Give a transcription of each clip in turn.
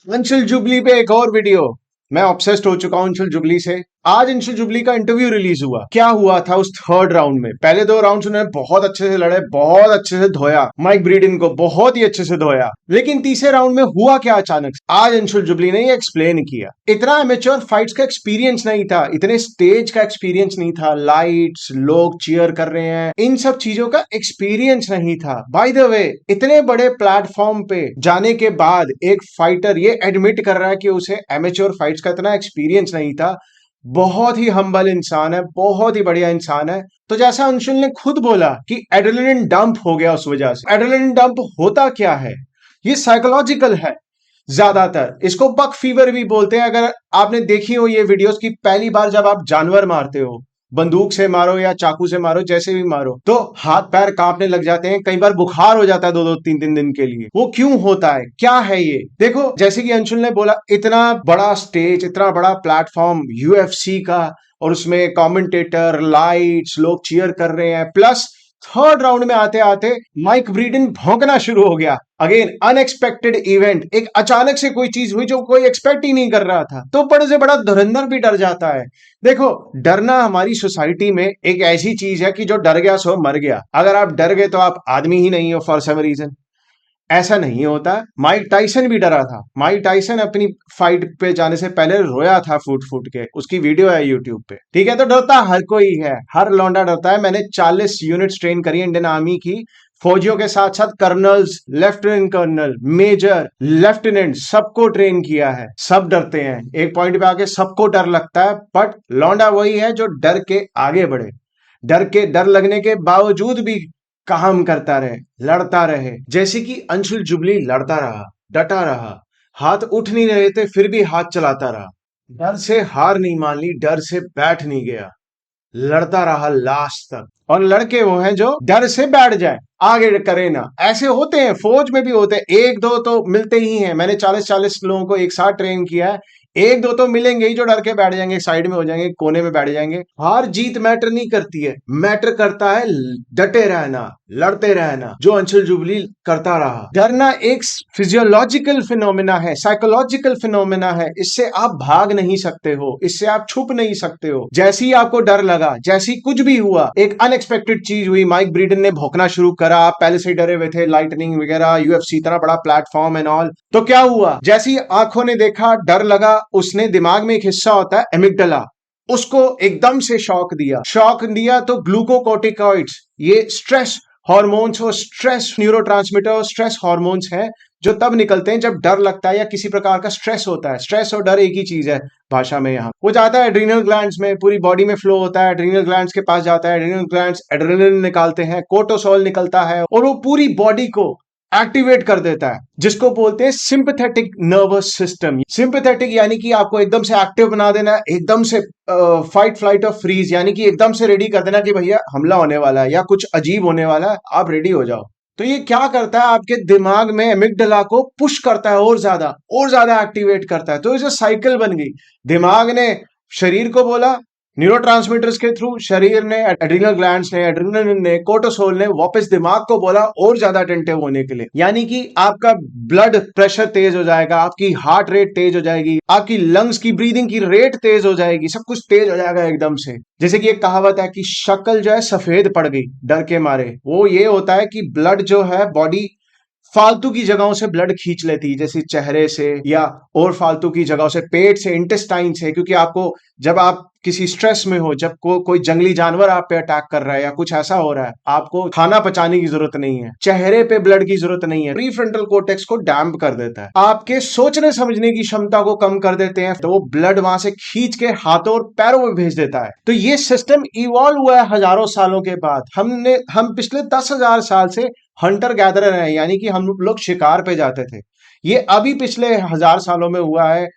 Anshul jubilee पे एक और वीडियो। मैं ऑब्सेस्ड हो चुका हूं अंशुल जुबली से। आज अंशुल जुबली का इंटरव्यू रिलीज हुआ। क्या हुआ था उस थर्ड राउंड में? पहले दो राउंड उन्होंने बहुत अच्छे से लड़े, बहुत अच्छे से धोया माइक ब्रीडन को, बहुत ही अच्छे से धोया। लेकिन तीसरे राउंड में हुआ क्या अचानक से? आज अंशुल जुबली ने ये एक्सप्लेन किया। इतना एमेच्योर फाइट्स का एक्सपीरियंस नहीं था, इतने स्टेज का एक्सपीरियंस नहीं था, लाइट्स, लोग चीयर कर रहे हैं, इन सब चीजों का एक्सपीरियंस नहीं था। बाय द वे, इतने बड़े प्लेटफॉर्म पे जाने के बाद एक फाइटर ये एडमिट कर रहा है कि उसे एमेच्योर फाइट्स का इतना एक्सपीरियंस नहीं था। बहुत ही हम्बल इंसान है, बहुत ही बढ़िया इंसान है। तो जैसा अंशुल ने खुद बोला कि एड्रेनलिन डंप हो गया उस वजह से। एड्रेनलिन डंप होता क्या है? ये साइकोलॉजिकल है। ज्यादातर इसको बक फीवर भी बोलते हैं। अगर आपने देखी हो ये वीडियोस की, पहली बार जब आप जानवर मारते हो, बंदूक से मारो या चाकू से मारो, जैसे भी मारो, तो हाथ पैर कांपने लग जाते हैं, कई बार बुखार हो जाता है दो दो तीन तीन दिन के लिए। वो क्यों होता है? क्या है ये? देखो, जैसे कि अंशुल ने बोला, इतना बड़ा स्टेज, इतना बड़ा प्लेटफॉर्म यूएफसी का, और उसमें कमेंटेटर, लाइट्स, लोग चीयर कर रहे हैं, प्लस थर्ड राउंड में आते आते माइक ब्रीडन भौंकना शुरू हो गया। अगेन अनएक्सपेक्टेड इवेंट, एक अचानक से कोई चीज हुई जो कोई एक्सपेक्ट ही नहीं कर रहा था। तो बड़े से बड़ा धुरंधर भी डर जाता है। देखो, डरना हमारी सोसाइटी में एक ऐसी चीज है कि जो डर गया सो मर गया। अगर आप डर गए तो आप आदमी ही नहीं हो फॉर सम रीजन। ऐसा नहीं होता। माइक टाइसन भी डरा था। माइक टाइसन अपनी फाइट पे जाने से पहले रोया था फूट फूट के। उसकी वीडियो है यूट्यूब पे। ठीक है, तो डरता हर कोई है, हर लौंडा डरता है। मैंने 40 यूनिट्स ट्रेन करी इंडियन आर्मी की, फौजियों के साथ साथ colonels, lieutenant colonel, major, lieutenant, सबको ट्रेन किया है। सब डरते हैं, एक पॉइंट पे आके सबको डर लगता है, बट लौंडा वही है जो डर के आगे बढ़े, डर लगने के बावजूद भी काम करता रहे, लड़ता रहे। जैसे कि अंशुल जुबली लड़ता रहा, डटा रहा, हाथ उठ नहीं रहे थे फिर भी हाथ चलाता रहा, डर से हार नहीं मान ली, डर से बैठ नहीं गया, लड़ता रहा लास्ट तक। और लड़के वो हैं जो डर से बैठ जाए, आगे करे ना। ऐसे होते हैं, फौज में भी होते हैं, एक दो तो मिलते ही हैं। मैंने 40-40 लोगों को एक साथ ट्रेन किया है, एक दो तो मिलेंगे ही जो डर के बैठ जाएंगे, साइड में हो जाएंगे, कोने में बैठ जाएंगे। हार जीत मैटर नहीं करती है, मैटर करता है डटे रहना, लड़ते रहना, जो अंशुल जुबली करता रहा। डरना एक फिजियोलॉजिकल फिनोमेना है, साइकोलॉजिकल फिनोमेना है। इससे आप भाग नहीं सकते हो, इससे आप छुप नहीं सकते हो। जैसे ही आपको डर लगा, जैसे ही कुछ भी हुआ, एक अनएक्सपेक्टेड चीज हुई, माइक ब्रीडन ने भौंकना शुरू करा, आप पहले से ही डरे हुए थे, लाइटनिंग वगैरह, यूएफसी इतना बड़ा प्लेटफॉर्म एंड ऑल। तो क्या हुआ? जैसी आंखों ने देखा, डर लगा, उसने दिमाग में एक हिस्सा होता है एमिगडाला, उसको एकदम से शॉक दिया। तो ग्लूकोकोर्टिकॉइड्स, ये स्ट्रेस हार्मोन्स और स्ट्रेस न्यूरोट्रांसमीटर और स्ट्रेस हार्मोन्स हैं जो तब निकलते हैं जब डर लगता है या किसी प्रकार का स्ट्रेस होता है। स्ट्रेस और डर एक ही चीज है भाषा में। यहाँ वो जाता है एड्रीनल ग्लैंड्स में, पूरी बॉडी में फ्लो होता है, एड्रीनल ग्लैंड्स के पास जाता है, एड्रीनल ग्लैंड्स एड्रेनलिन निकालते हैं, कोर्टिसोल निकलता है, और वो पूरी बॉडी को एक्टिवेट कर देता है, जिसको बोलते हैं सिंपैथेटिक नर्वस सिस्टम। सिंपैथेटिक यानी कि आपको एकदम से एक्टिव बना देना, एकदम से फाइट फ्लाइट और फ्रीज, यानी कि एकदम से रेडी कर देना कि भैया हमला होने वाला है या कुछ अजीब होने वाला है, आप रेडी हो जाओ। तो ये क्या करता है? आपके दिमाग में एमिगडाला को पुश करता है, और ज्यादा एक्टिवेट करता है। तो इसे साइकिल बन गई। दिमाग ने शरीर को बोला, न्यूरोट्रांसमीटर्स के थ्रू शरीर ने, एड्रीनल ग्लैंड्स ने, एड्रेनलिन ने, कोर्टिसोल ने वापस दिमाग को बोला और ज्यादा अटेंटिव होने के लिए। यानी कि आपका ब्लड प्रेशर तेज हो जाएगा, आपकी हार्ट रेट तेज हो जाएगी, आपकी लंग्स की ब्रीदिंग की रेट तेज हो जाएगी, सब कुछ तेज हो जाएगा एकदम से। जैसे कि एक कहावत है कि शक्ल जो है सफेद पड़ गई डर के मारे। वो ये होता है कि ब्लड जो है, बॉडी फालतू की जगहों से ब्लड खींच लेती है, जैसे चेहरे से या और फालतू की जगहों से, पेट से, इंटेस्टाइन से। क्योंकि आपको, जब आप किसी स्ट्रेस में हो, जब कोई जंगली जानवर आप पे अटैक कर रहा है या कुछ ऐसा हो रहा है, आपको खाना पचाने की जरूरत नहीं है, चेहरे पे ब्लड की जरूरत नहीं है, प्रीफ्रंटल कोर्टेक्स को डैम्प कर देता है, आपके सोचने समझने की क्षमता को कम कर देते हैं। तो वो ब्लड वहां से खींच के हाथों और पैरों में भेज देता है। तो ये सिस्टम इवॉल्व हुआ है हजारों सालों के बाद। हम पिछले 10,000 साल से हंटर गैदरर हैं, यानी कि हम लोग शिकार पे जाते थे। ये अभी पिछले 1000 सालों में हुआ है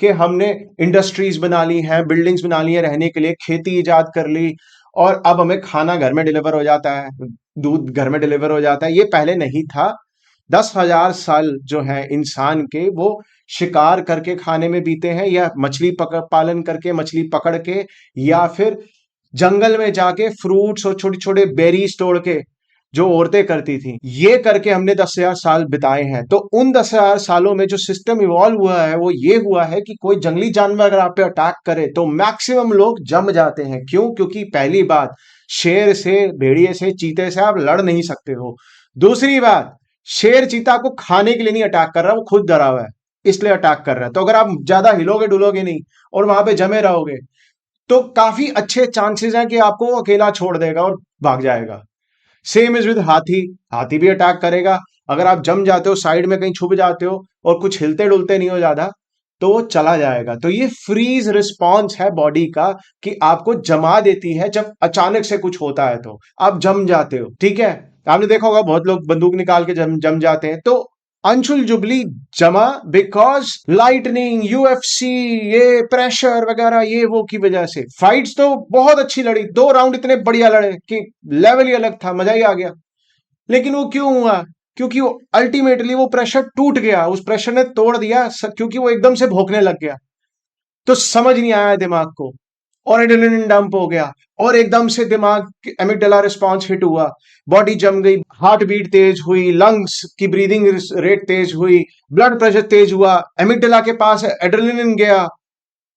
कि हमने इंडस्ट्रीज बना ली हैं, बिल्डिंग्स बना ली हैं रहने के लिए, खेती इजाद कर ली, और अब हमें खाना घर में डिलीवर हो जाता है, दूध घर में डिलीवर हो जाता है। ये पहले नहीं था। 10,000 साल जो है इंसान के, वो शिकार करके खाने में बीते हैं, या मछली पकड़ पालन करके, मछली पकड़ के, या फिर जंगल में जाके फ्रूट्स और छोटे छोटे बेरीज तोड़ के जो औरतें करती थी, ये करके हमने 10,000 साल बिताए हैं। तो उन 10,000 सालों में जो सिस्टम इवॉल्व हुआ है वो ये हुआ है कि कोई जंगली जानवर अगर आप पे अटैक करे तो मैक्सिमम लोग जम जाते हैं। क्यों? क्योंकि पहली बात, शेर से, भेड़िए से, चीते से आप लड़ नहीं सकते हो। दूसरी बात, शेर चीता को खाने के लिए नहीं अटैक कर रहा, वो खुद डरा हुआ है, इसलिए अटैक कर रहा है। तो अगर आप ज्यादा हिलोगे डुलोगे नहीं और वहां पे जमे रहोगे तो काफी अच्छे चांसेस हैं कि आपको वो अकेला छोड़ देगा और भाग जाएगा। सेम इज विद हाथी। हाथी भी अटैक करेगा, अगर आप जम जाते हो, साइड में कहीं छुप जाते हो और कुछ हिलते डुलते नहीं हो ज्यादा, तो वो चला जाएगा। तो ये फ्रीज रिस्पॉन्स है बॉडी का कि आपको जमा देती है जब अचानक से कुछ होता है तो आप जम जाते हो। ठीक है, आपने देखा होगा बहुत लोग बंदूक निकाल के जम जाते हैं। तो अंशुल जुबली जमा बिकॉज लाइटनिंग, यूएफसी, ये प्रेशर वगैरह, ये वो की वजह से। फाइट्स तो बहुत अच्छी लड़ी, 2 राउंड इतने बढ़िया लड़े कि लेवल ही अलग था, मजा ही आ गया। लेकिन वो क्यों हुआ? क्योंकि वो अल्टीमेटली वो प्रेशर टूट गया, उस प्रेशर ने तोड़ दिया, क्योंकि वो एकदम से भौंकने लग गया। तो समझ नहीं आया दिमाग को और एड्रेनलिन डंप हो गया और एकदम से दिमाग एमिगडाला रिस्पॉन्स हिट हुआ, बॉडी जम गई, हार्ट बीट तेज हुई, लंग्स की ब्रीदिंग रेट तेज हुई, ब्लड प्रेशर तेज हुआ, एमिगडाला के पास एड्रेनलिन गया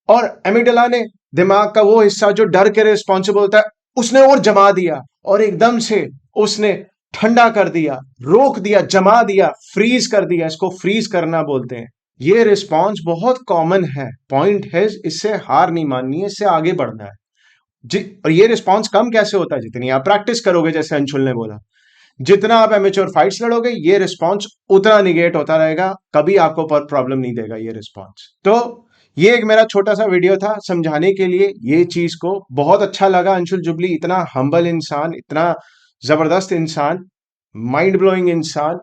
और एमिगडाला ने दिमाग का वो हिस्सा जो डर के रिस्पॉन्सिबल होता है उसने और जमा दिया और एकदम से उसने ठंडा कर दिया, रोक दिया, जमा दिया, फ्रीज कर दिया। इसको फ्रीज करना बोलते हैं। ये रिस्पॉन्स बहुत कॉमन है। पॉइंट है इससे हार नहीं माननी है, इससे आगे बढ़ना है जी। और ये रिस्पॉन्स कम कैसे होता है? जितनी आप प्रैक्टिस करोगे, जैसे अंशुल ने बोला, जितना आप एमेच्योर फाइट्स लड़ोगे ये रिस्पॉन्स उतना निगेट होता रहेगा, कभी आपको प्रॉब्लम नहीं देगा ये रिस्पॉन्स। तो ये एक मेरा छोटा सा वीडियो था समझाने के लिए ये चीज को। बहुत अच्छा लगा, अंशुल जुबली इतना हम्बल इंसान, इतना जबरदस्त इंसान, माइंड ब्लोइंग इंसान,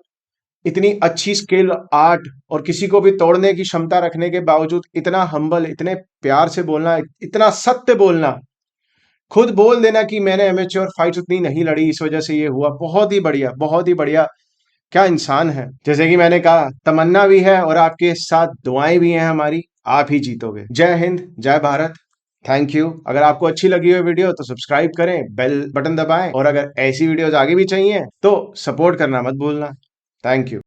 इतनी अच्छी स्किल, आर्ट और किसी को भी तोड़ने की क्षमता रखने के बावजूद इतना हम्बल, इतने प्यार से बोलना, इतना सत्य बोलना, खुद बोल देना कि मैंने एमेच्योर फाइट्स उतनी नहीं लड़ी, इस वजह से ये हुआ। बहुत ही बढ़िया, बहुत ही बढ़िया। क्या इंसान है। जैसे कि मैंने कहा, तमन्ना भी है और आपके साथ दुआएं भी हैं हमारी, आप ही जीतोगे। जय हिंद, जय भारत। Thank you. अगर आपको अच्छी लगी हो वीडियो तो सब्सक्राइब करें, बेल बटन दबाएं और अगर ऐसी वीडियोस आगे भी चाहिए तो सपोर्ट करना मत भूलना। Thank you.